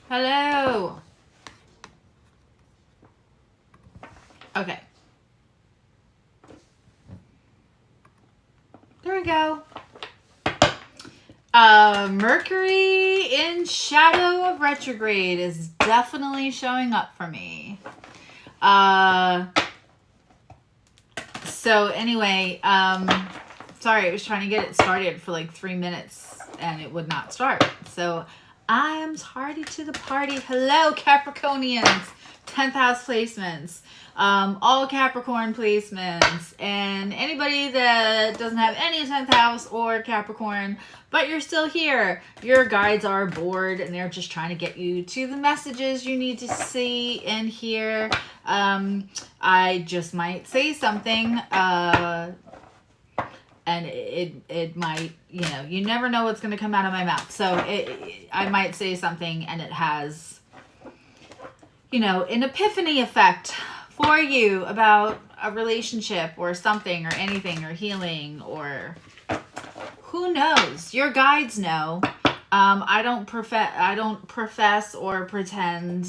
Hello. Okay. There we go. Mercury in shadow of retrograde is definitely showing up for me. So anyway, sorry, I was trying to get it started for like 3 minutes and it would not start. So I am tardy to the party. Hello, Capricornians, 10th house placements, all Capricorn placements, and anybody that doesn't have any 10th house or Capricorn, but you're still here. Your guides are bored and they're just trying to get you to the messages you need to see and hear. I just might say something, and it might, you never know what's going to come out of my mouth. So I might say something and it has, an epiphany effect for you about a relationship or something or anything or healing or who knows. Your guides know. I don't profess or pretend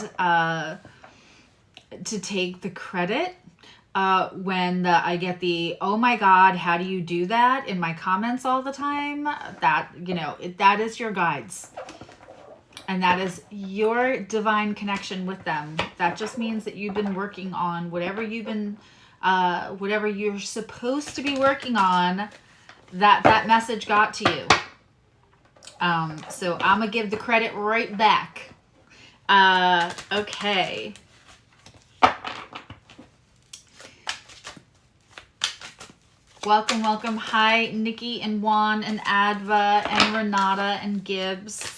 to take the credit when I get the, oh my God, how do you do that in my comments all the time? That, that is your guides. And that is your divine connection with them. That just means that you've been working on whatever whatever you're supposed to be working on, that message got to you. So I'm going to give the credit right back. Okay. Welcome, welcome. Hi, Nikki and Juan and Adva and Renata and Gibbs.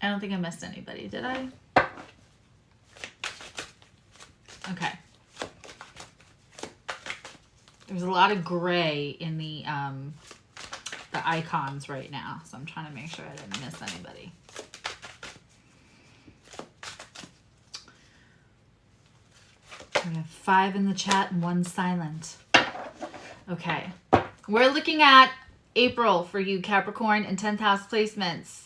I don't think I missed anybody, did I? Okay. There's a lot of gray in the icons right now, so I'm trying to make sure I didn't miss anybody. We have 5 in the chat and 1 silent. Okay. We're looking at April for you, Capricorn, and 10th house placements.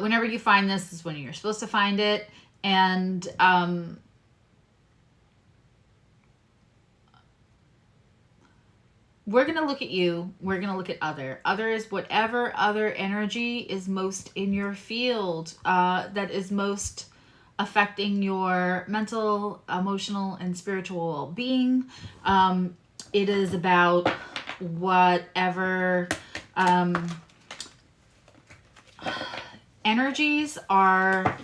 Whenever you find this is when you're supposed to find it. And we're going to look at you. We're going to look at other. Other is whatever other energy is most in your field, that is most affecting your mental, emotional, and spiritual being. It is about whatever energies are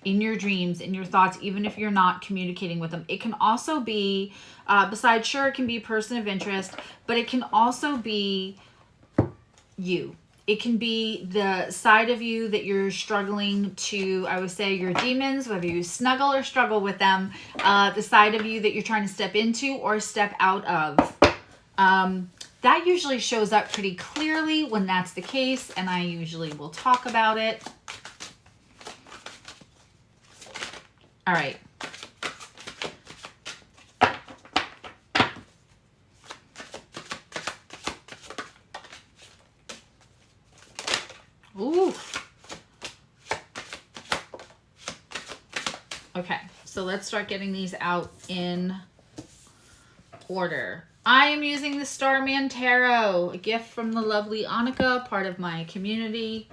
in your dreams, in your thoughts, even if you're not communicating with them. It can also be, besides, sure, it can be a person of interest, but it can also be you. It can be the side of you that you're struggling to, I would say, your demons, whether you snuggle or struggle with them, the side of you that you're trying to step into or step out of. That usually shows up pretty clearly when that's the case, and I usually will talk about it. All right. Ooh. Okay, so let's start getting these out in order. I am using the Starman Tarot, a gift from the lovely Annika, part of my community.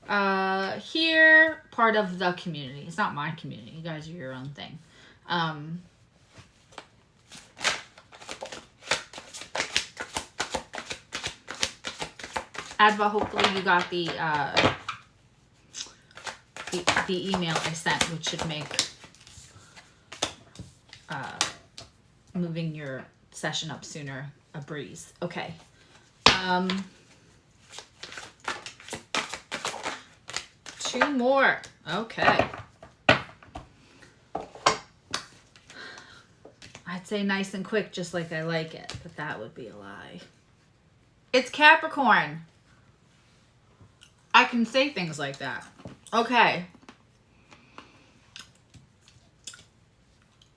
Here, part of the community. It's not my community. You guys are your own thing. Adva, hopefully you got the email I sent, which should make moving your session up sooner a breeze. Okay. 2 more. Okay. I'd say nice and quick, just like I like it, but that would be a lie. It's Capricorn. I can say things like that. Okay.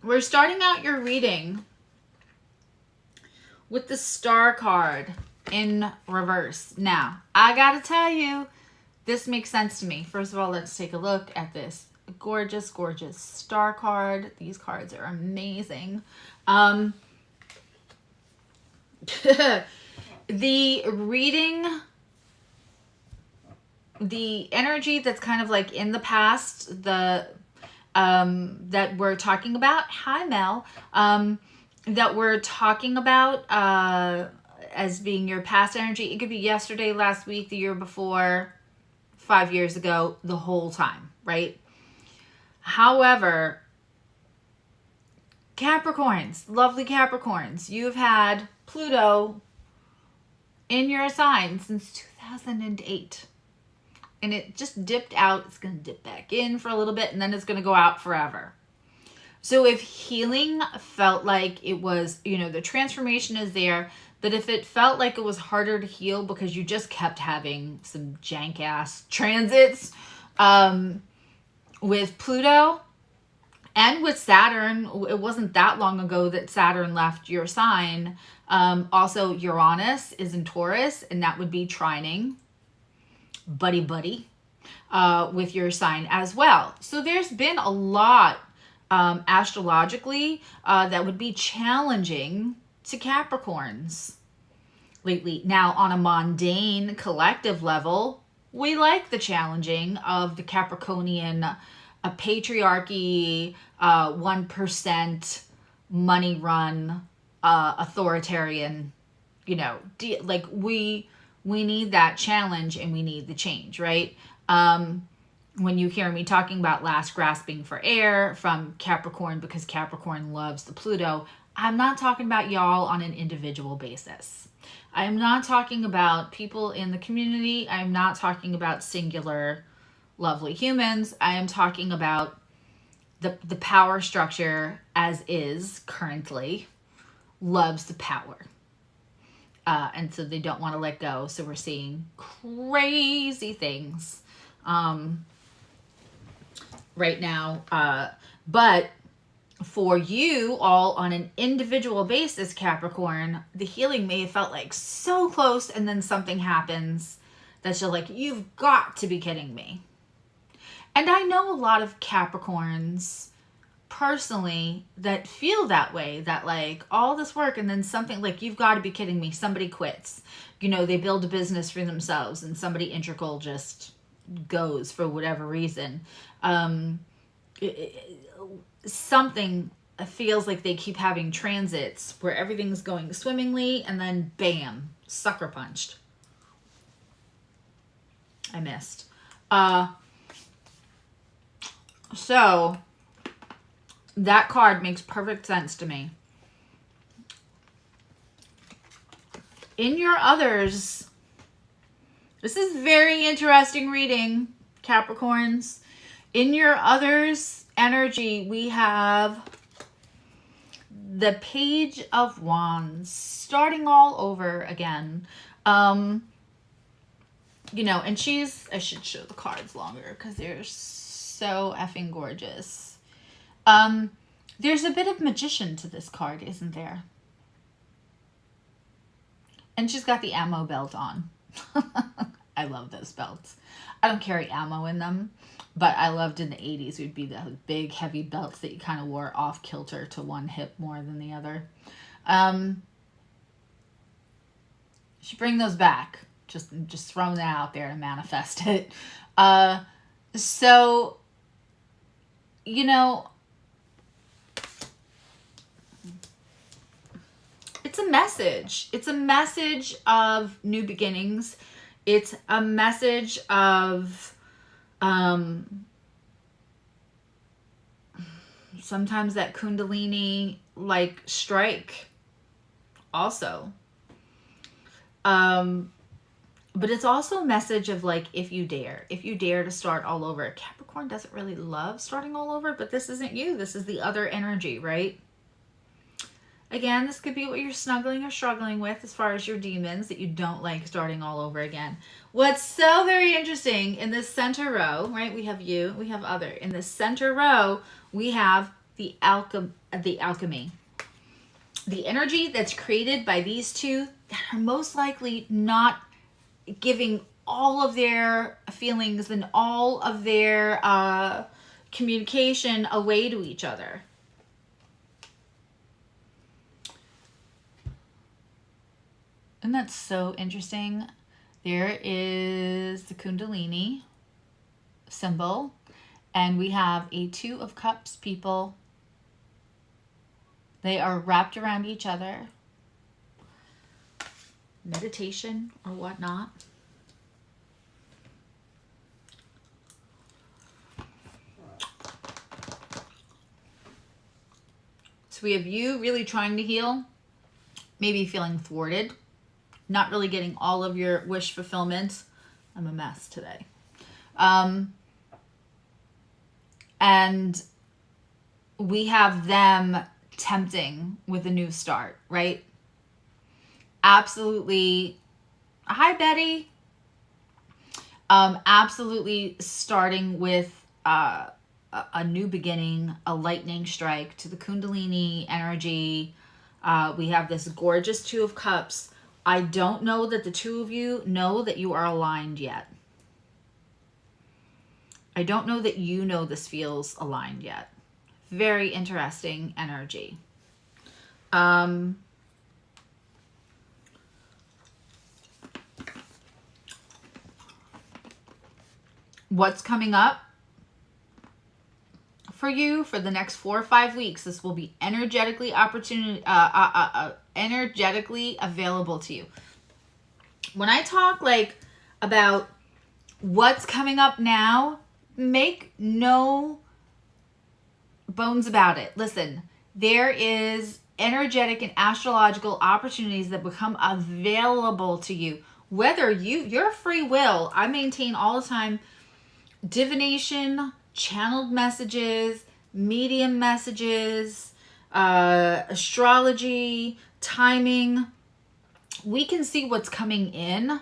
We're starting out your reading with the Star card in reverse. Now, I gotta tell you, this makes sense to me. First of all, let's take a look at this gorgeous, gorgeous Star card. These cards are amazing. The reading, the energy that's kind of like in the past, the that we're talking about. Hi, Mel. That we're talking about as being your past energy. It could be yesterday, last week, the year before, 5 years ago, the whole time, right? However, Capricorns, lovely Capricorns, you've had Pluto in your sign since 2008. And it just dipped out. It's going to dip back in for a little bit, and then it's going to go out forever. So if healing felt like it was, you know, the transformation is there, but if it felt like it was harder to heal because you just kept having some jank ass transits with Pluto and with Saturn, it wasn't that long ago that Saturn left your sign. Also, Uranus is in Taurus, and that would be trining buddy with your sign as well. So there's been a lot astrologically that would be challenging to Capricorns lately. Now, on a mundane collective level, we like the challenging of the Capricornian patriarchy, 1% money run, authoritarian, you know, like we need that challenge and we need the change, right? When you hear me talking about last grasping for air from Capricorn, because Capricorn loves the Pluto, I'm not talking about y'all on an individual basis. I am not talking about people in the community. I am not talking about singular lovely humans. I am talking about the power structure as is currently loves the power. And so they don't want to let go. So we're seeing crazy things right now. But for you all on an individual basis, Capricorn, the healing may have felt like so close, and then something happens that you're like, you've got to be kidding me. And I know a lot of Capricorns personally that feel that way, that like all this work and then something like, you've got to be kidding me, somebody quits. You know, they build a business for themselves and somebody integral just goes for whatever reason. Something feels like they keep having transits where everything's going swimmingly and then bam, sucker punched. I missed. So that card makes perfect sense to me. In your others, this is very interesting reading, Capricorns. In your others energy, we have the Page of Wands, starting all over again. You know, and I should show the cards longer because they're so effing gorgeous. There's a bit of magician to this card, isn't there? And she's got the ammo belt on. I love those belts. I don't carry ammo in them, but I loved in the 80s it would be the big heavy belts that you kind of wore off kilter to one hip more than the other. Should bring those back. Just throwing that out there to manifest it. So, you know, it's a message. It's a message of new beginnings. It's a message of sometimes that Kundalini like strike also. But it's also a message of like, if you dare to start all over. Capricorn doesn't really love starting all over, but this isn't you. This is the other energy, right? Again, this could be what you're snuggling or struggling with as far as your demons that you don't like starting all over again. What's so very interesting in this center row, right? We have you, we have other. In the center row, we have the alchemy. the energy that's created by these two that are most likely not giving all of their feelings and all of their communication away to each other. And that's so interesting. There is the Kundalini symbol, and we have a Two of Cups people. They are wrapped around each other. Meditation or whatnot. So we have you really trying to heal, maybe feeling thwarted, not really getting all of your wish fulfillment. I'm a mess today. And we have them tempting with a new start, right? Absolutely. Hi, Betty. Absolutely starting with a new beginning, a lightning strike to the Kundalini energy. We have this gorgeous Two of Cups. I don't know that the two of you know that you are aligned yet. I don't know that you know this feels aligned yet. Very interesting energy. What's coming up for you for the next 4 or 5 weeks? This will be energetically energetically available to you. When I talk like about what's coming up now, make no bones about it. Listen, there is energetic and astrological opportunities that become available to you. Whether your free will, I maintain all the time, divination, channeled messages, medium messages, astrology, timing. We can see what's coming in.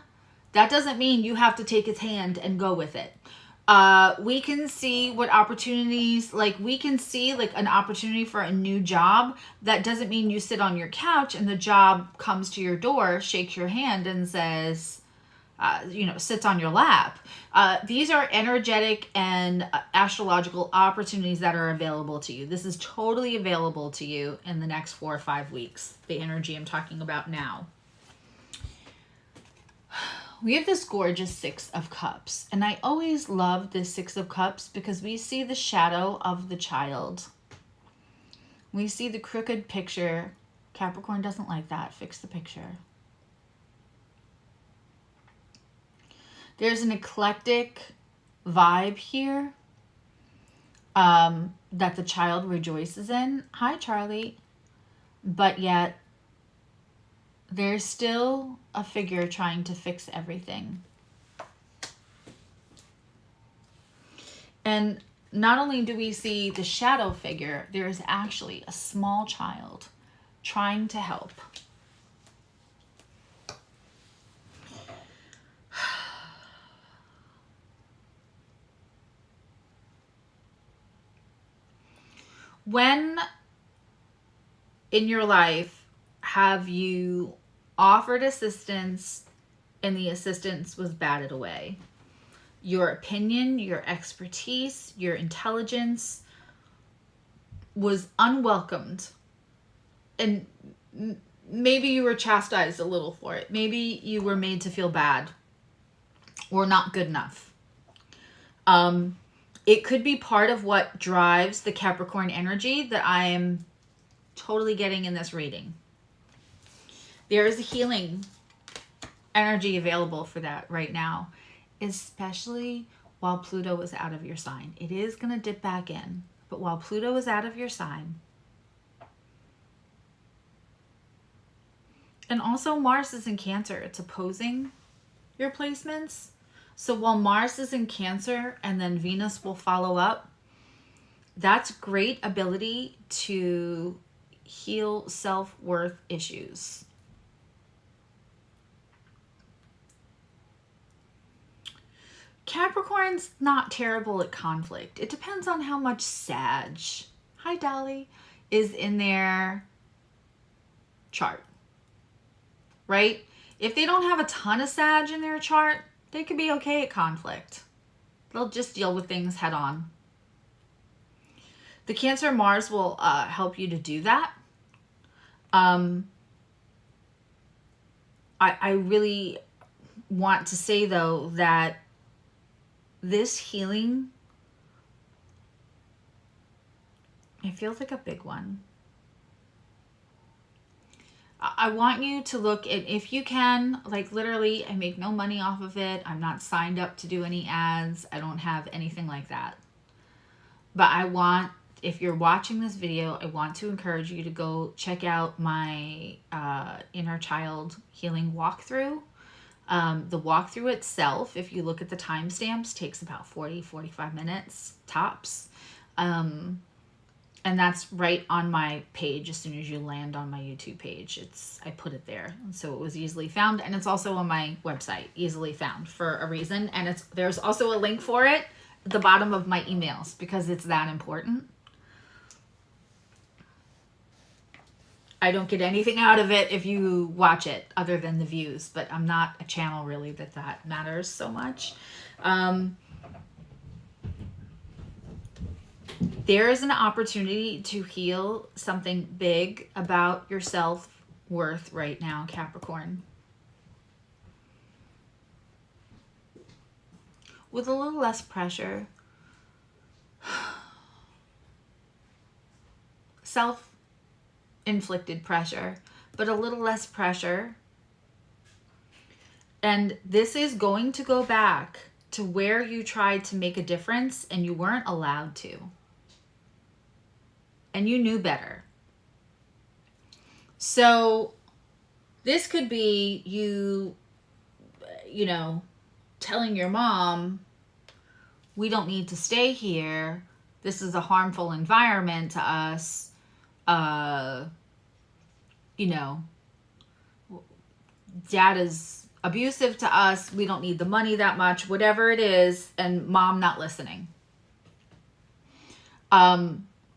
That doesn't mean you have to take its hand and go with it. We can see what opportunities, like we can see like an opportunity for a new job. That doesn't mean you sit on your couch and the job comes to your door, shakes your hand and says, sits on your lap. These are energetic and astrological opportunities that are available to you. This is totally available to you in the next 4 or 5 weeks, the energy I'm talking about now. We have this gorgeous Six of Cups, and I always love this Six of Cups because we see the shadow of the child. We see the crooked picture. Capricorn doesn't like that. Fix the picture. There's an eclectic vibe here that the child rejoices in. Hi, Charlie. But yet, there's still a figure trying to fix everything. And not only do we see the shadow figure, there is actually a small child trying to help. When in your life have you offered assistance and the assistance was batted away? Your opinion, your expertise, your intelligence was unwelcomed. And maybe you were chastised a little for it. Maybe you were made to feel bad or not good enough. It could be part of what drives the Capricorn energy that I am totally getting in this reading. There is a healing energy available for that right now, especially while Pluto is out of your sign. It is going to dip back in, but while Pluto is out of your sign, and also Mars is in Cancer, it's opposing your placements. So while Mars is in Cancer and then Venus will follow up, that's great ability to heal self-worth issues. Capricorn's not terrible at conflict. It depends on how much Sag, hi Dolly, is in there. chart, right? If they don't have a ton of Sag in their chart, they could be okay at conflict. They'll just deal with things head on. The Cancer Mars will help you to do that. I really want to say, though, that this healing, it feels like a big one. I want you to look at, if you can, like literally, I make no money off of it. I'm not signed up to do any ads. I don't have anything like that. But I want, if you're watching this video, I want to encourage you to go check out my inner child healing walkthrough. The walkthrough itself, if you look at the timestamps, takes about 40-45 minutes tops. And that's right on my page as soon as you land on my YouTube page. I put it there, so it was easily found, and it's also on my website, easily found for a reason. And there's also a link for it at the bottom of my emails because it's that important. I don't get anything out of it if you watch it other than the views, but I'm not a channel really that matters so much. There is an opportunity to heal something big about your self-worth right now, Capricorn. With a little less pressure. Self-inflicted pressure, but a little less pressure. And this is going to go back to where you tried to make a difference and you weren't allowed to. And you knew better. So this could be you know, telling your mom, we don't need to stay here. This is a harmful environment to us. You know, dad is abusive to us. We don't need the money that much, whatever it is. And mom not listening.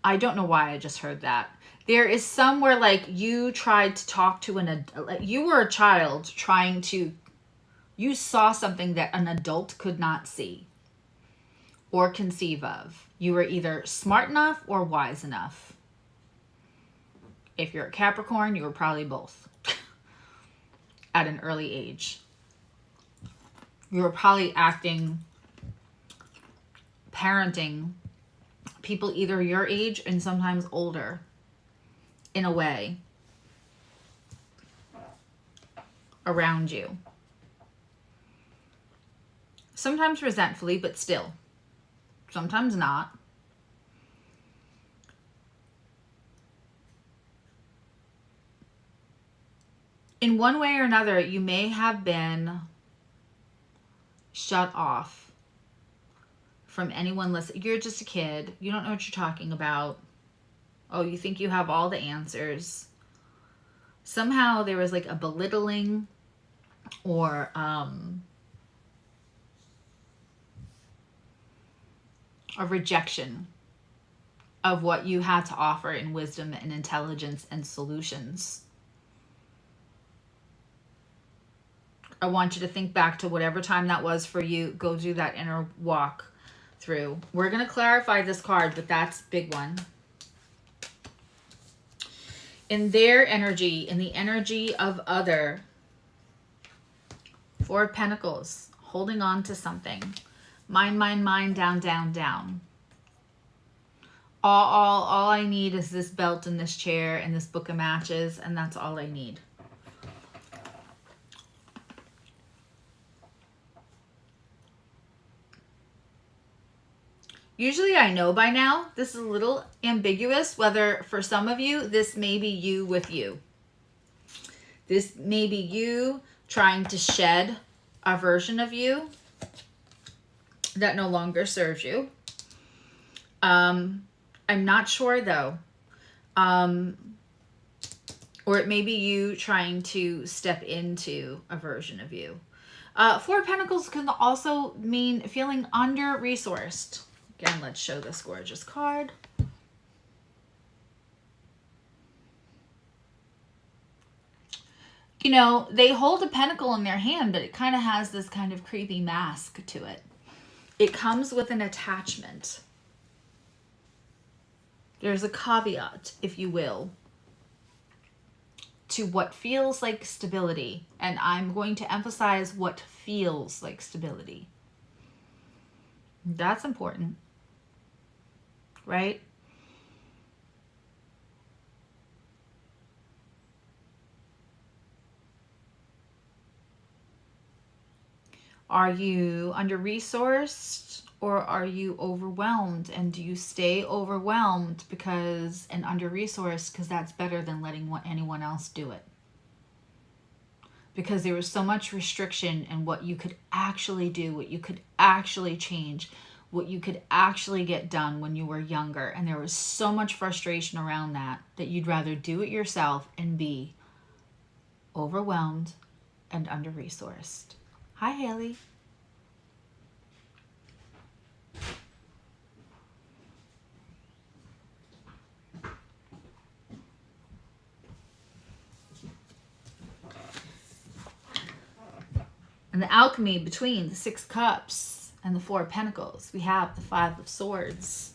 I don't know why I just heard that. There is somewhere like you tried to talk to you were a child you saw something that an adult could not see or conceive of. You were either smart enough or wise enough. If you're a Capricorn, you were probably both at an early age. You were probably parenting people either your age and sometimes older in a way around you. Sometimes resentfully, but still. Sometimes not. In one way or another, you may have been shut off from anyone listening. You're just a kid. You don't know what you're talking about. Oh, you think you have all the answers. Somehow there was like a belittling or a rejection of what you had to offer in wisdom and intelligence and solutions. I want you to think back to whatever time that was for you. Go do that inner walk through. We're going to clarify this card, but that's a big one. In their energy, in the energy of other, Four of Pentacles, holding on to something. Mine, mine, mine, down, down, down. All I need is this belt and this chair and this book of matches, and that's all I need. Usually I know by now. This is a little ambiguous whether for some of you, this may be you with you. This may be you trying to shed a version of you that no longer serves you. I'm not sure though. Or it may be you trying to step into a version of you. Four of Pentacles can also mean feeling under-resourced. Again, let's show this gorgeous card. You know, they hold a pentacle in their hand, but it kind of has this kind of creepy mask to it. It comes with an attachment. There's a caveat, if you will, to what feels like stability. And I'm going to emphasize what feels like stability. That's important, right? Are you under-resourced or are you overwhelmed? And do you stay overwhelmed because and under-resourced because that's better than letting anyone else do it? Because there was so much restriction in what you could actually do, what you could actually change, what you could actually get done when you were younger. And there was so much frustration around that you'd rather do it yourself and be overwhelmed and under-resourced. Hi, Haley. And the alchemy between the 6 cups and the 4 pentacles, we have the 5 of swords.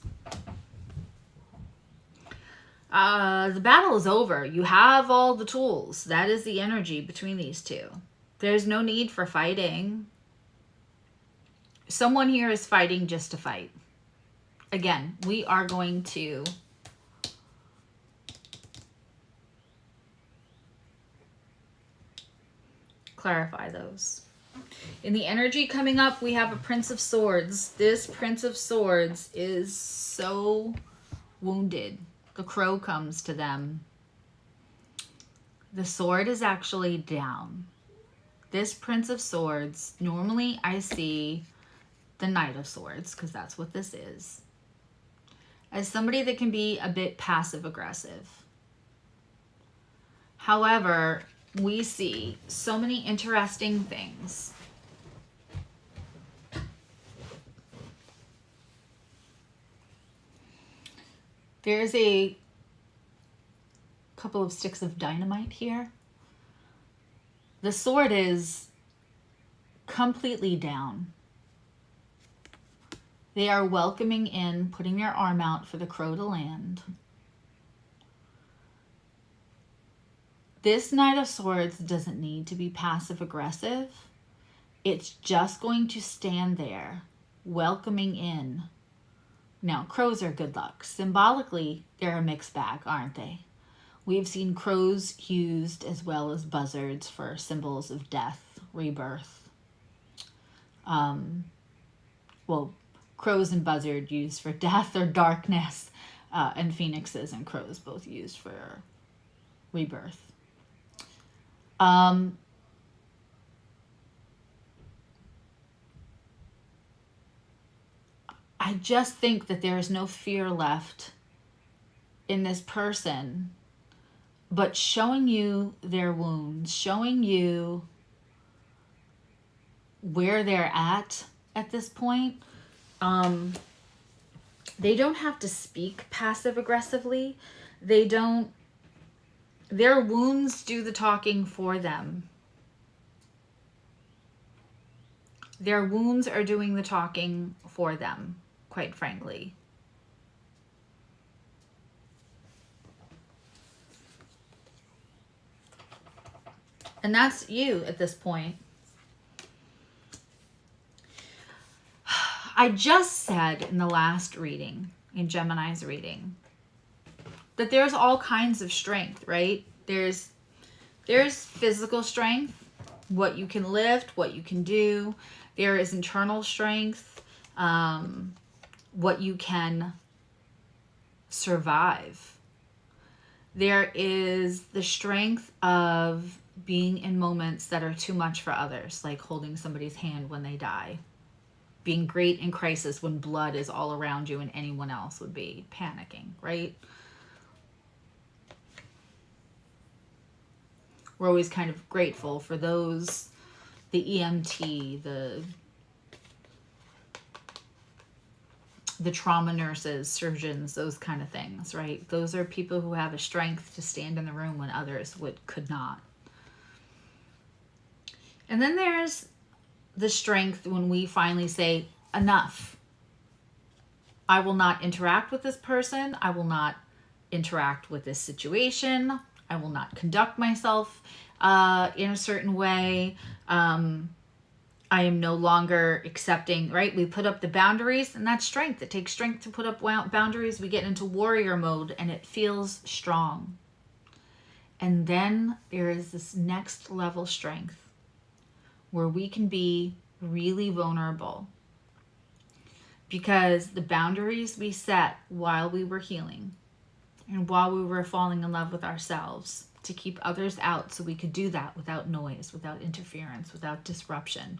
The battle is over. You have all the tools. That is the energy between these two. There's no need for fighting. Someone here is fighting just to fight. Again, we are going to clarify those. In the energy coming up, we have a Prince of Swords. This Prince of Swords is so wounded. The crow comes to them. The sword is actually down. This Prince of Swords, normally I see the Knight of Swords, because that's what this is, as somebody that can be a bit passive-aggressive. However, we see so many interesting things. There's a couple of sticks of dynamite here. The sword is completely down. They are welcoming in, putting their arm out for the crow to land. This Knight of Swords doesn't need to be passive-aggressive. It's just going to stand there, welcoming in. Now, crows are good luck. Symbolically, they're a mixed bag, aren't they? We've seen crows used as well as buzzards for symbols of death, rebirth. Well, crows and buzzard used for death or darkness, and phoenixes and crows both used for rebirth. I just think that there is no fear left in this person, but showing you their wounds, showing you where they're at this point. They don't have to speak passive-aggressively. Their wounds do the talking for them. Their wounds are doing the talking for them, quite frankly. And that's you at this point. I just said in the last reading, in Gemini's reading, that there's all kinds of strength, right? There's physical strength, what you can lift, what you can do. There is internal strength, what you can survive. There is the strength of being in moments that are too much for others, like holding somebody's hand when they die. Being great in crisis when blood is all around you and anyone else would be panicking, right? We're always kind of grateful for those, the EMT, the trauma nurses, surgeons, those kind of things, right? Those are people who have a strength to stand in the room when others could not. And then there's the strength when we finally say, enough. I will not interact with this person. I will not interact with this situation. I will not conduct myself in a certain way. I am no longer accepting, right? We put up the boundaries, and that's strength. It takes strength to put up boundaries. We get into warrior mode, and it feels strong. And then there is this next level strength where we can be really vulnerable, because the boundaries we set while we were healing and while we were falling in love with ourselves to keep others out, so we could do that without noise, without interference, without disruption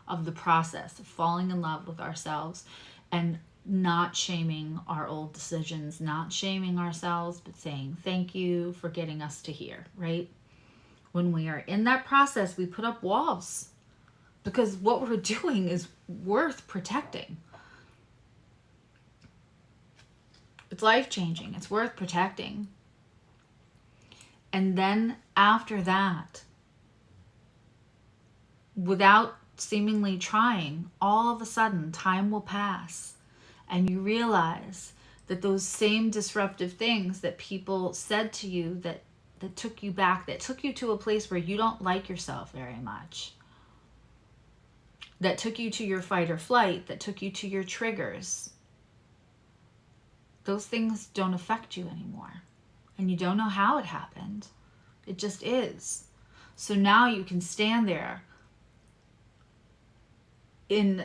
of the process of falling in love with ourselves, and not shaming our old decisions, not shaming ourselves, but saying thank you for getting us to here, right? When we are in that process, we put up walls, because what we're doing is worth protecting. It's life-changing. It's worth protecting. And then after that, without seemingly trying, all of a sudden time will pass, and you realize that those same disruptive things that people said to you that took you back, that took you to a place where you don't like yourself very much, that took you to your fight or flight, that took you to your triggers, those things don't affect you anymore. And you don't know how it happened. It just is. So now you can stand there in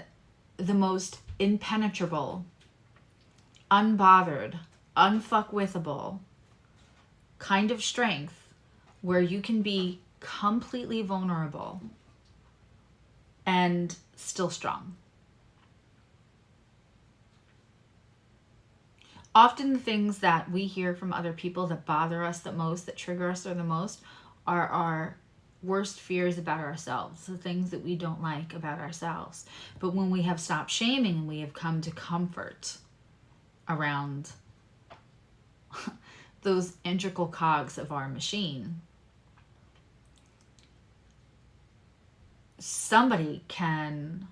the most impenetrable, unbothered, unfuckwithable kind of strength, where you can be completely vulnerable and still strong. Often the things that we hear from other people that bother us the most, that trigger us the most, are our worst fears about ourselves, the things that we don't like about ourselves. But when we have stopped shaming and we have come to comfort around those integral cogs of our machine, somebody can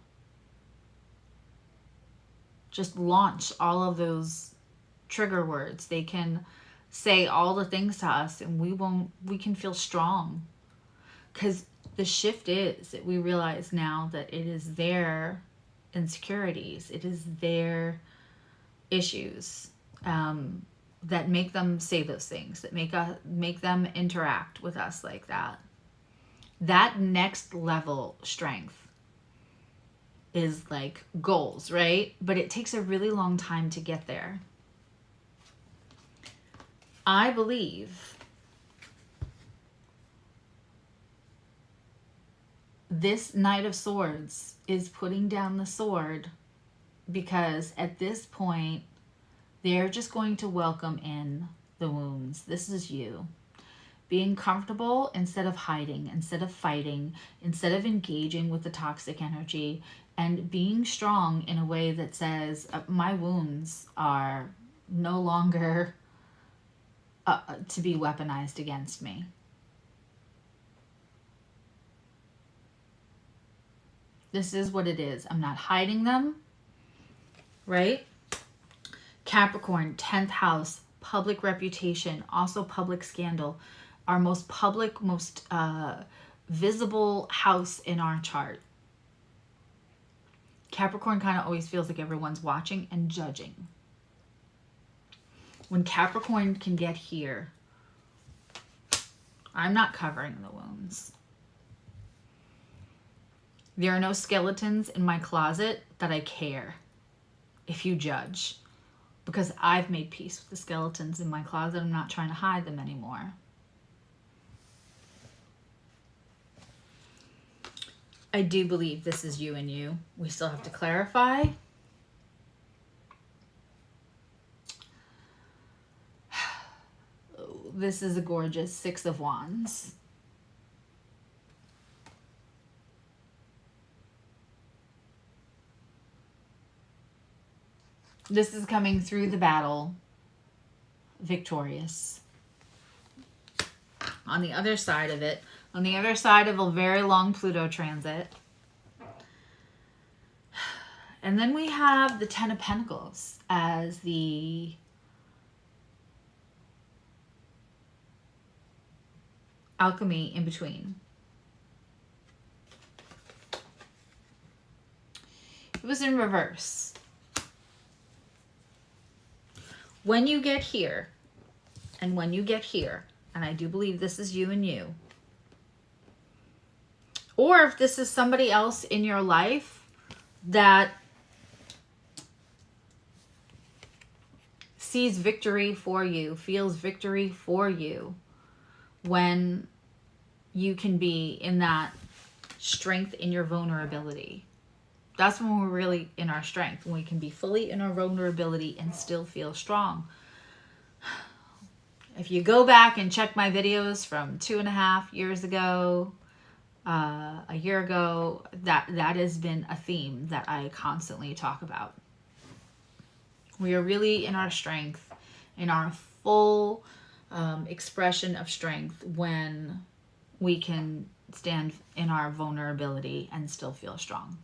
just launch all of those trigger words. They can say all the things to us, and we can feel strong. Because the shift is that we realize now that it is their insecurities, it is their issues that make them say those things, that make them interact with us like that. That next level strength is like goals, right? But it takes a really long time to get there. I believe this Knight of Swords is putting down the sword, because at this point, they're just going to welcome in the wounds. This is you. Being comfortable instead of hiding, instead of fighting, instead of engaging with the toxic energy, and being strong in a way that says, my wounds are no longer to be weaponized against me. This is what it is. I'm not hiding them, right? Capricorn, 10th house, public reputation, also public scandal. Our most public, most visible house in our chart. Capricorn kind of always feels like everyone's watching and judging. When Capricorn can get here, I'm not covering the wounds. There are no skeletons in my closet that I care if you judge, because I've made peace with the skeletons in my closet. I'm not trying to hide them anymore. I do believe this is you and you. We still have to clarify. This is a gorgeous Six of Wands. This is coming through the battle victorious. On the other side of it, On the other side of a very long Pluto transit. And then we have the Ten of Pentacles as the alchemy in between. It was in reverse. When you get here, and when you get here, and I do believe this is you and you, or if this is somebody else in your life that sees victory for you, feels victory for you, when you can be in that strength in your vulnerability. That's when we're really in our strength, when we can be fully in our vulnerability and still feel strong. If you go back and check my videos from 2.5 years ago, a year ago, that has been a theme that I constantly talk about. We are really in our strength, in our full expression of strength, when we can stand in our vulnerability and still feel strong.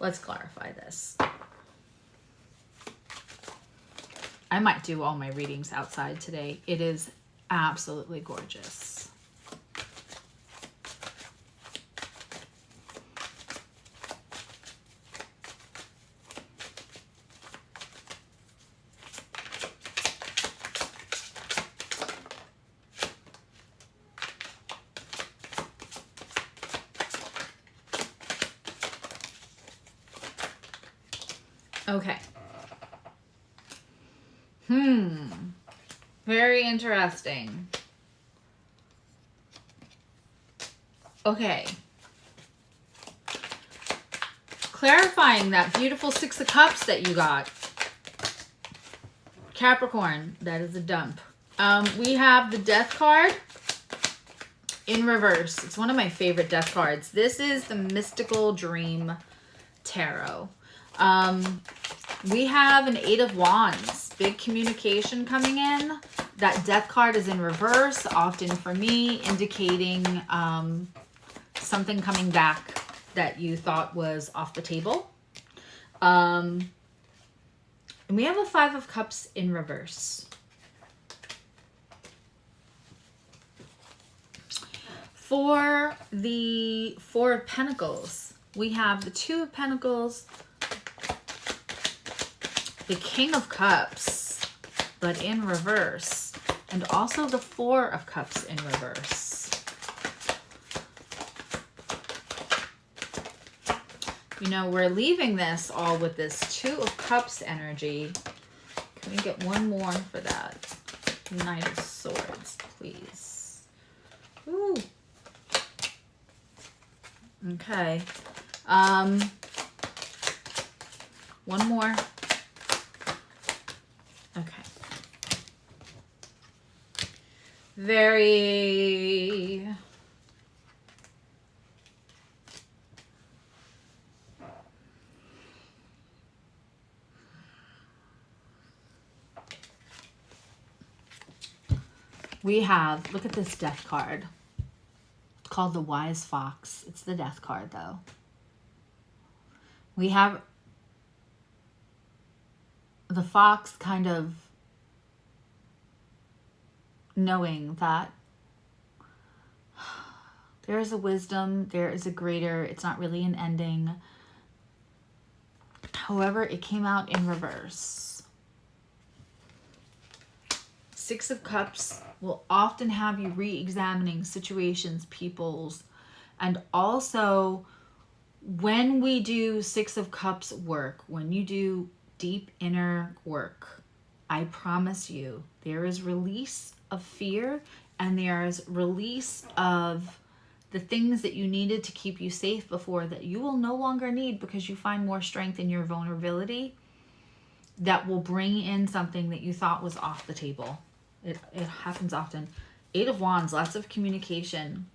Let's clarify this. I might do all my readings outside today. It is absolutely gorgeous. Okay. Very interesting. Okay. Clarifying that beautiful Six of Cups that you got. Capricorn, that is a dump. We have the Death card in reverse. It's one of my favorite death cards. This is the Mystical Dream Tarot. We have an Eight of Wands, big communication coming in. That Death card is in reverse, often for me, indicating something coming back that you thought was off the table. And we have a Five of Cups in reverse. For the Four of Pentacles, we have the Two of Pentacles, the King of Cups, but in reverse, and also the Four of Cups in reverse. You know, we're leaving this all with this Two of Cups energy. Can we get one more for that? Knight of Swords, please. Ooh. Okay. One more. Okay. Very... We have, look at this Death card. It's called the Wise Fox. It's the Death card, though. We have the fox kind of knowing that there is a wisdom, there is a greater, it's not really an ending. However, it came out in reverse. Six of Cups will often have you re-examining situations, peoples, and also when we do Six of Cups work, when you do deep inner work, I promise you there is release of fear and there is release of the things that you needed to keep you safe before that you will no longer need because you find more strength in your vulnerability that will bring in something that you thought was off the table. It happens often. Eight of Wands, lots of communication.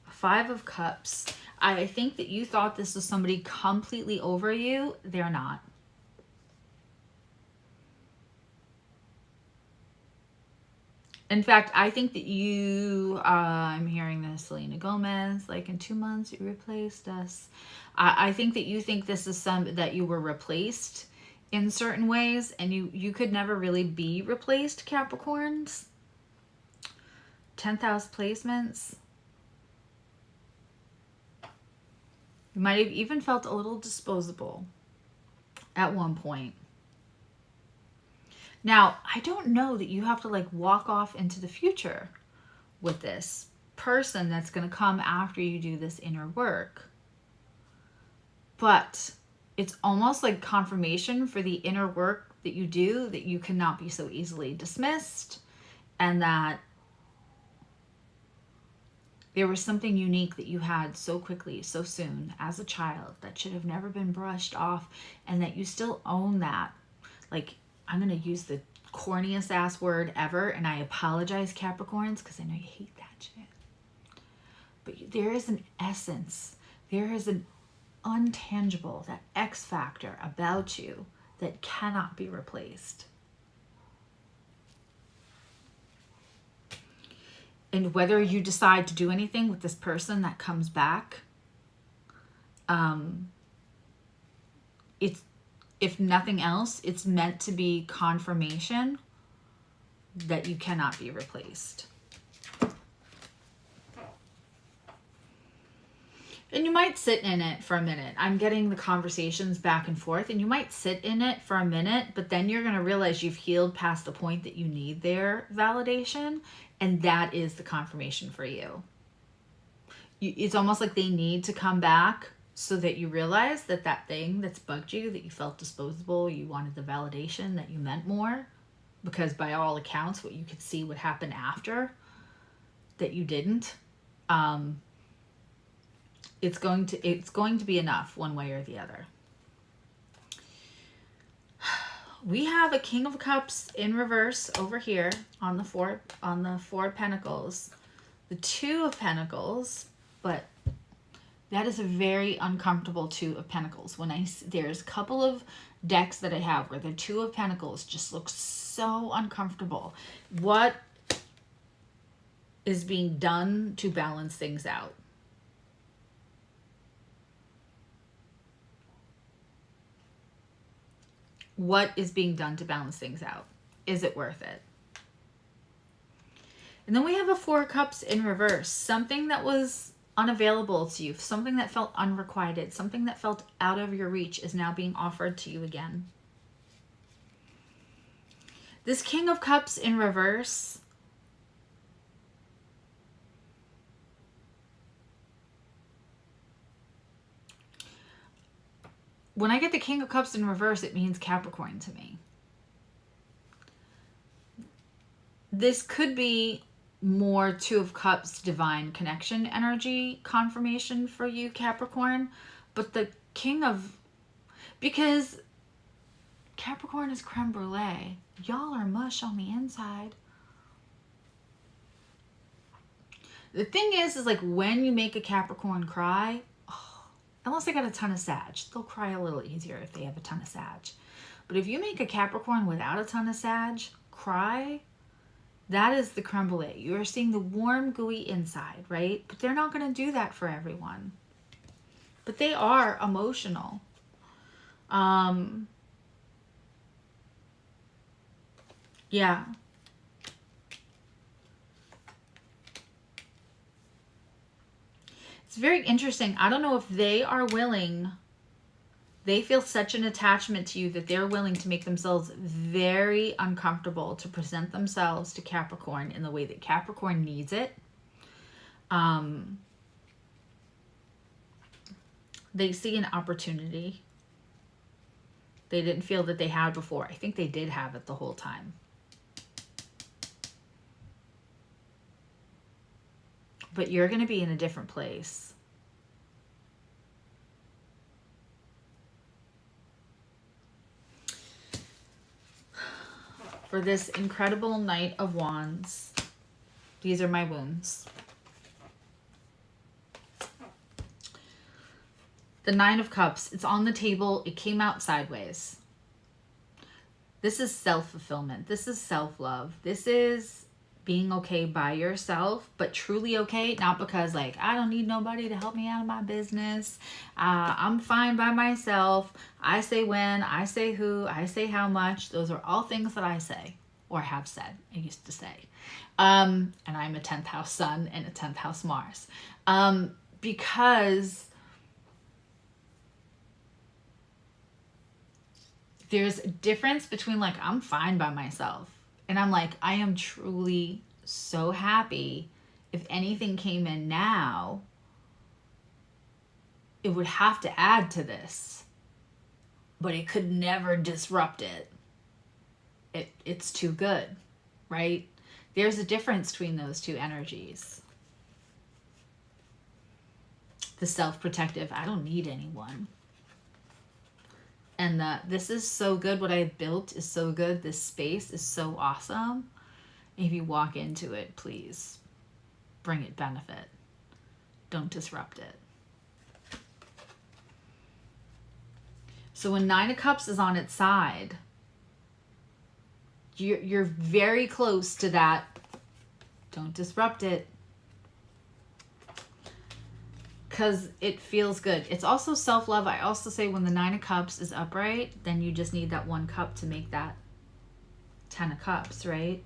Five of Cups. I think that you thought this was somebody completely over you. They're not. In fact, I think that you, I'm hearing this, Selena Gomez, like in 2 months you replaced us. I think that you think this is that you were replaced in certain ways, and you could never really be replaced, Capricorns. 10th house placements. You might have even felt a little disposable at one point. Now, I don't know that you have to like walk off into the future with this person that's going to come after you do this inner work. But it's almost like confirmation for the inner work that you do, that you cannot be so easily dismissed, and that there was something unique that you had so quickly, so soon as a child that should have never been brushed off, and that you still own that. Like, I'm going to use the corniest ass word ever, and I apologize, Capricorns, because I know you hate that shit. But there is an essence, there is an untangible, that X factor about you that cannot be replaced. And whether you decide to do anything with this person that comes back, it's, if nothing else, it's meant to be confirmation that you cannot be replaced. And you might sit in it for a minute. I'm getting the conversations back and forth, and you might sit in it for a minute, but then you're going to realize you've healed past the point that you need their validation, and that is the confirmation for you. It's almost like they need to come back so that you realize that that thing that's bugged you, that you felt disposable, you wanted the validation, that you meant more, because by all accounts, what you could see would happen after, that you didn't. It's going to be enough one way or the other. We have a King of Cups in reverse over here on the Four of Pentacles, the Two of Pentacles, but that is a very uncomfortable Two of Pentacles. There's a couple of decks that I have where the Two of Pentacles just looks so uncomfortable. What is being done to balance things out? What is being done to balance things out? Is it worth it? And then we have a Four of Cups in reverse. Something that was unavailable to you, something that felt unrequited, something that felt out of your reach is now being offered to you again. This King of Cups in reverse, when I get the King of Cups in reverse, it means Capricorn to me. This could be more Two of Cups divine connection energy confirmation for you, Capricorn. But the King of... Because Capricorn is creme brulee. Y'all are mush on the inside. The thing is like when you make a Capricorn cry... Unless they got a ton of Sag. They'll cry a little easier if they have a ton of Sag. But if you make a Capricorn without a ton of Sag cry, that is the creme brulee. You are seeing the warm, gooey inside, right? But they're not going to do that for everyone. But they are emotional. Yeah. It's very interesting. I don't know if they are willing, they feel such an attachment to you that they're willing to make themselves very uncomfortable to present themselves to Capricorn in the way that Capricorn needs it. They see an opportunity they didn't feel that they had before. I think they did have it the whole time. But you're going to be in a different place. For this incredible Knight of Wands, these are my wounds. The Nine of Cups, it's on the table. It came out sideways. This is self-fulfillment. This is self-love. This is being okay by yourself, but truly okay, not because like, I don't need nobody to help me out of my business. I'm fine by myself. I say when, I say who, I say how much. Those are all things that I say or have said, I used to say. And I'm a 10th house sun and a 10th house Mars. Because there's a difference between like, I'm fine by myself. And I'm like, I am truly so happy. If anything came in now, it would have to add to this. But it could never disrupt it. It's too good, right? There's a difference between those two energies. The self-protective, I don't need anyone. And this is so good. What I built is so good. This space is so awesome. If you walk into it, please bring it benefit. Don't disrupt it. So when 9 of Cups is on its side, you're very close to that. Don't disrupt it. Because it feels good. It's also self-love. I also say when the 9 of Cups is upright, then you just need that 1 cup to make that 10 of Cups, right?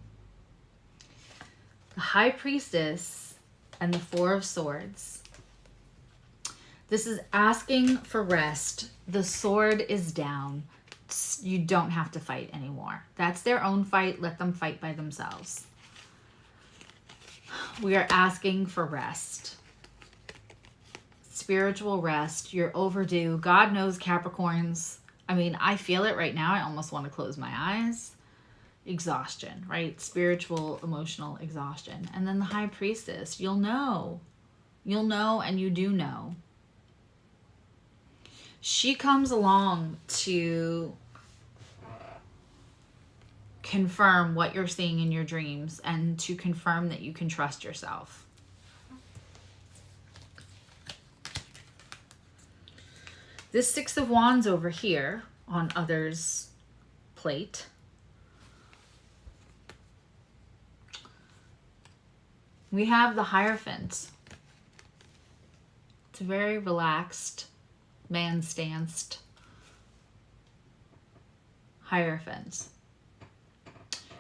The High Priestess and the 4 of Swords. This is asking for rest. The sword is down. You don't have to fight anymore. That's their own fight. Let them fight by themselves. We are asking for rest. Spiritual rest. You're overdue. God knows, Capricorns. I mean, I feel it right now. I almost want to close my eyes. Exhaustion, right? Spiritual, emotional exhaustion. And then the High Priestess. You'll know. You'll know, and you do know. She comes along to confirm what you're seeing in your dreams and to confirm that you can trust yourself. This 6 of Wands over here on others' plate. We have the Hierophant. It's a very relaxed, man-stanced Hierophant.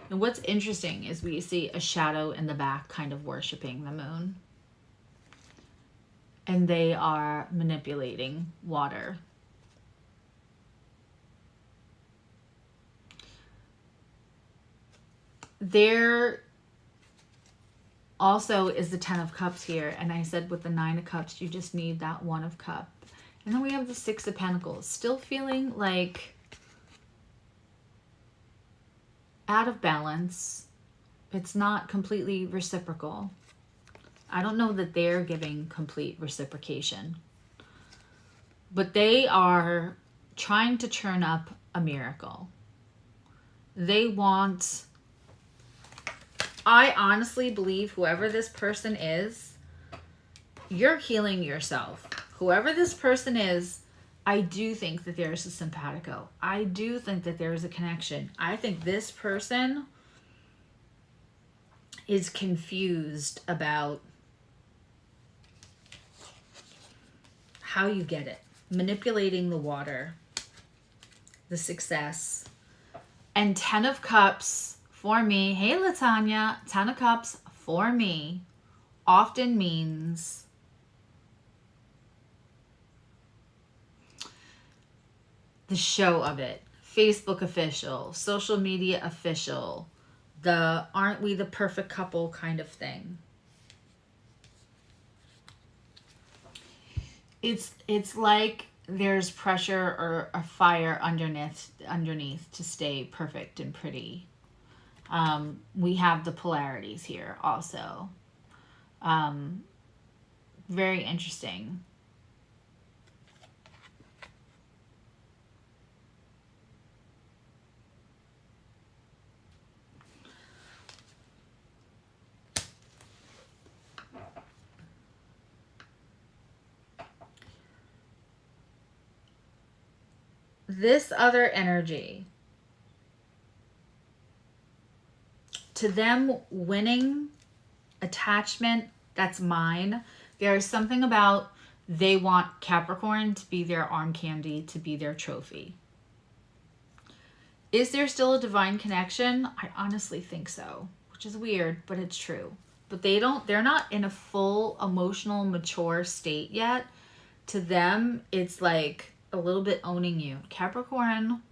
And what's interesting is we see a shadow in the back kind of worshiping the moon. And they are manipulating water. There also is the 10 of Cups here. And I said with the 9 of Cups, you just need that 1 of Cups. And then we have the 6 of Pentacles. Still feeling like out of balance. It's not completely reciprocal. I don't know that they're giving complete reciprocation. But they are trying to churn up a miracle. They want... I honestly believe whoever this person is, you're healing yourself. Whoever this person is, I do think that there's a simpatico. I do think that there's a connection. I think this person is confused about how you get it. Manipulating the water, the success. And 10 of Cups for me, hey Latanya, 10 of Cups for me often means the show of it. Facebook official, social media official, the aren't we the perfect couple kind of thing. It's like there's pressure or a fire underneath to stay perfect and pretty. We have the polarities here also. Very interesting. This other energy to them, winning, attachment, that's mine. There is something about they want Capricorn to be their arm candy, to be their trophy. Is there still a divine connection? I honestly think so, which is weird, but it's true. But they're not in a full emotional, mature state yet. To them, it's like a little bit owning you. Capricorn,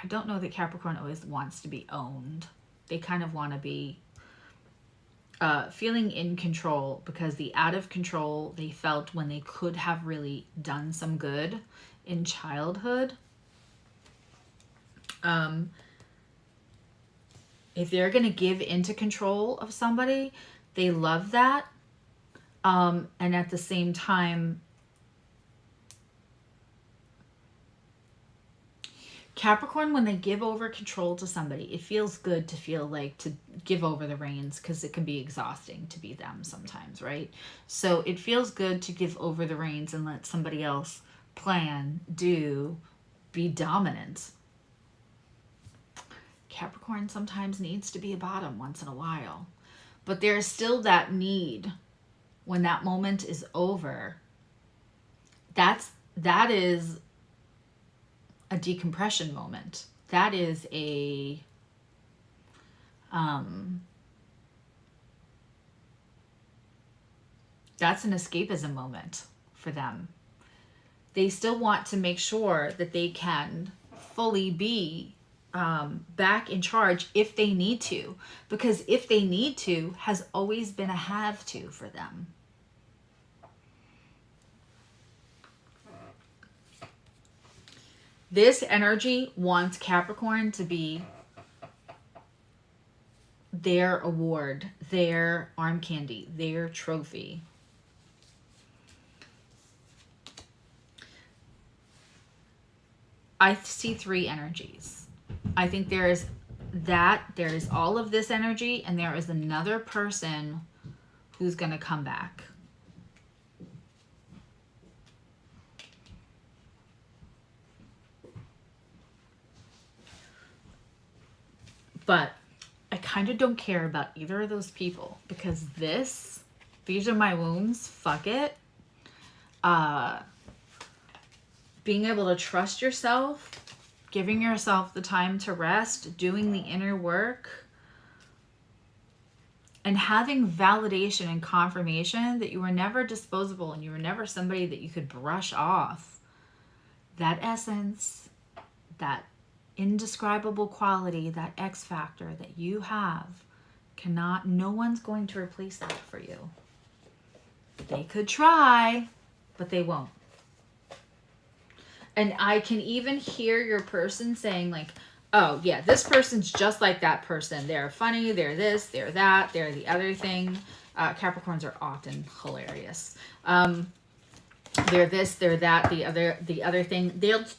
I don't know that Capricorn always wants to be owned. They kind of want to be feeling in control, because the out of control they felt when they could have really done some good in childhood. If they're going to give into control of somebody, they love that. And at the same time, Capricorn, when they give over control to somebody, it feels good to feel like to give over the reins, because it can be exhausting to be them sometimes, right? So it feels good to give over the reins and let somebody else plan, do, be dominant. Capricorn sometimes needs to be a bottom once in a while, but there's still that need when that moment is over. That is a decompression moment. That is a that's an escapism moment for them. They still want to make sure that they can fully be back in charge if they need to, because if they need to has always been a have to for them. This energy wants Capricorn to be their award, their arm candy, their trophy. I see three energies. I think there is all of this energy, and there is another person who's going to come back. But I kind of don't care about either of those people, because these are my wounds. Fuck it. Being able to trust yourself, giving yourself the time to rest, doing the inner work, and having validation and confirmation that you were never disposable and you were never somebody that you could brush off. That essence, that indescribable quality, that X factor that you have, no one's going to replace that for you. They could try, but they won't. And I can even hear your person saying like, oh yeah, this person's just like that person. They're funny, they're this, they're that, they're the other thing. Capricorns are often hilarious. They're this, they're that, the other thing.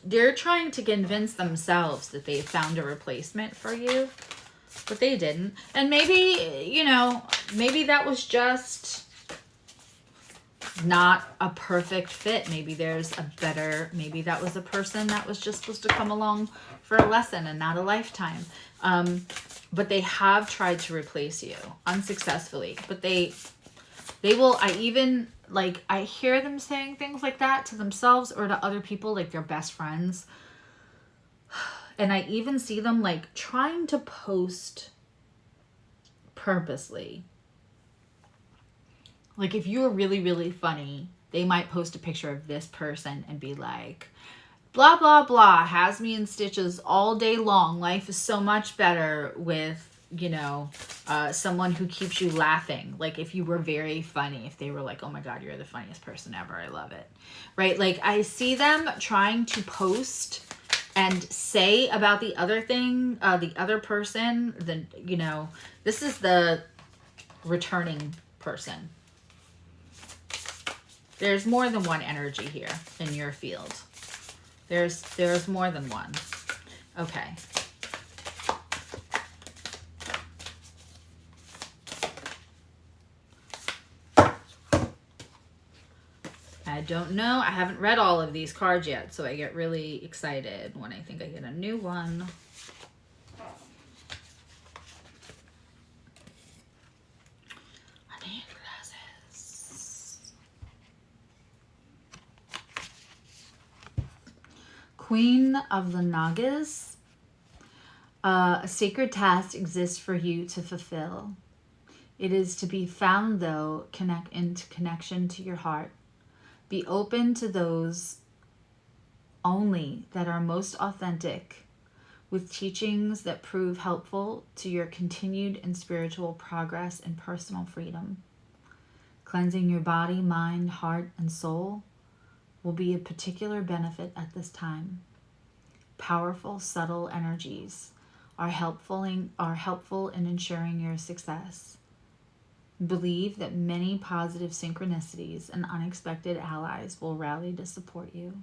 They're trying to convince themselves that they found a replacement for you, but they didn't. And maybe, maybe that was just not a perfect fit. Maybe maybe that was a person that was just supposed to come along for a lesson and not a lifetime. But they have tried to replace you unsuccessfully, but they will. I hear them saying things like that to themselves or to other people, like their best friends. And I even see them like trying to post purposely. Like if you were really, really funny, they might post a picture of this person and be like, blah, blah, blah, has me in stitches all day long. Life is so much better with, someone who keeps you laughing. Like if you were very funny, if they were like, oh my God, you're the funniest person ever. I love it. Right? Like I see them trying to post and say about the other thing, the other person, this is the returning person. There's more than one energy here in your field. There's more than one. Okay. I don't know. I haven't read all of these cards yet, so I get really excited when I think I get a new one. Queen of the Nagas. A sacred task exists for you to fulfill. It is to be found, though, into connection to your heart. Be open to those only that are most authentic, with teachings that prove helpful to your continued and spiritual progress and personal freedom. Cleansing your body, mind, heart, and soul will be a particular benefit at this time. Powerful, subtle energies are helpful in ensuring your success. Believe that many positive synchronicities and unexpected allies will rally to support you.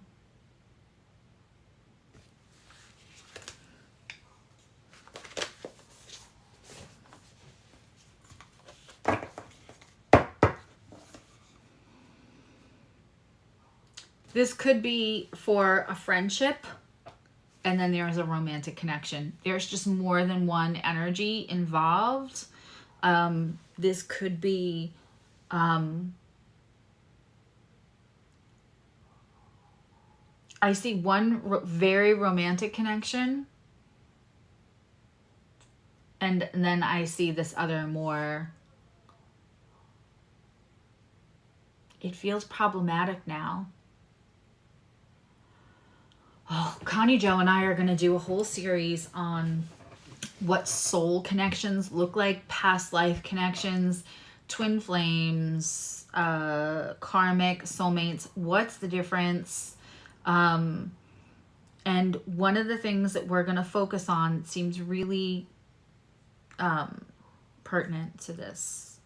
This could be for a friendship, and then there's a romantic connection. There's just more than one energy involved. This could be I see one very romantic connection, and then I see this other more, it feels problematic now. Oh, Connie Jo and I are going to do a whole series on what soul connections look like, past life connections, twin flames, karmic, soulmates. What's the difference? And one of the things that we're going to focus on seems really pertinent to this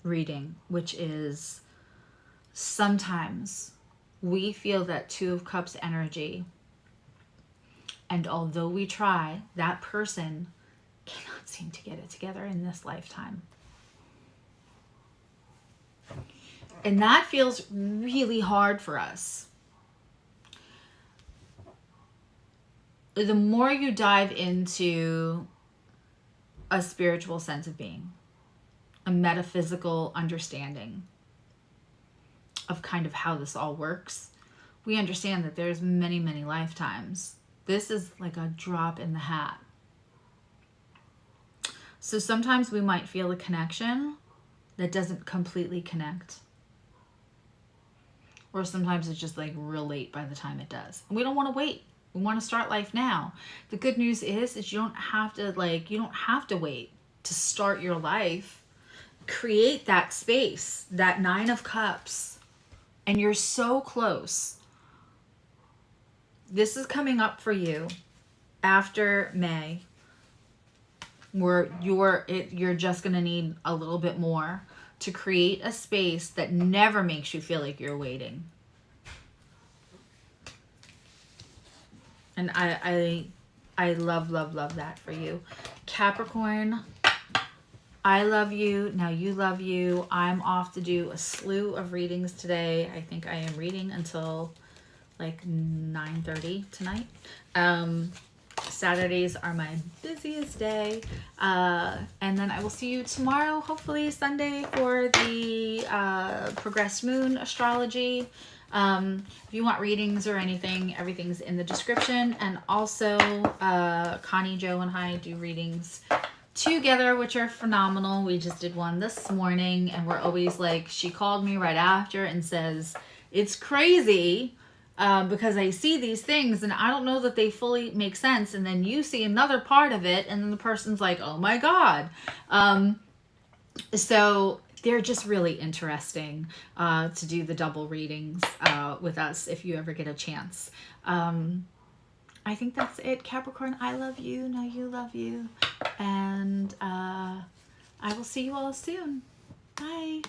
reading, which is sometimes we feel that Two of Cups energy, and although we try, that person cannot seem to get it together in this lifetime. And that feels really hard for us. The more you dive into a spiritual sense of being, a metaphysical understanding of kind of how this all works, we understand that there's many, many lifetimes. This is like a drop in the hat. So sometimes we might feel a connection that doesn't completely connect. Or sometimes it's just like real late by the time it does. And we don't want to wait. We want to start life now. The good news is you don't have to wait to start your life. Create that space, that Nine of Cups. And you're so close. This is coming up for you after May, where you're just going to need a little bit more to create a space that never makes you feel like you're waiting. And I love, love, love that for you. Capricorn, I love you. Now you love you. I'm off to do a slew of readings today. I think I am reading until like 9:30 tonight. Saturdays are my busiest day. And then I will see you tomorrow, hopefully Sunday, for the Progressed Moon astrology. If you want readings or anything, everything's in the description. And also, Connie Jo and I do readings together, which are phenomenal. We just did one this morning, and we're always like, she called me right after and says, it's crazy because I see these things and I don't know that they fully make sense, and then you see another part of it and then the person's like, oh my God. So they're just really interesting to do the double readings with us if you ever get a chance. I think that's it, Capricorn. I love you. Now you love you. And I will see you all soon. Bye.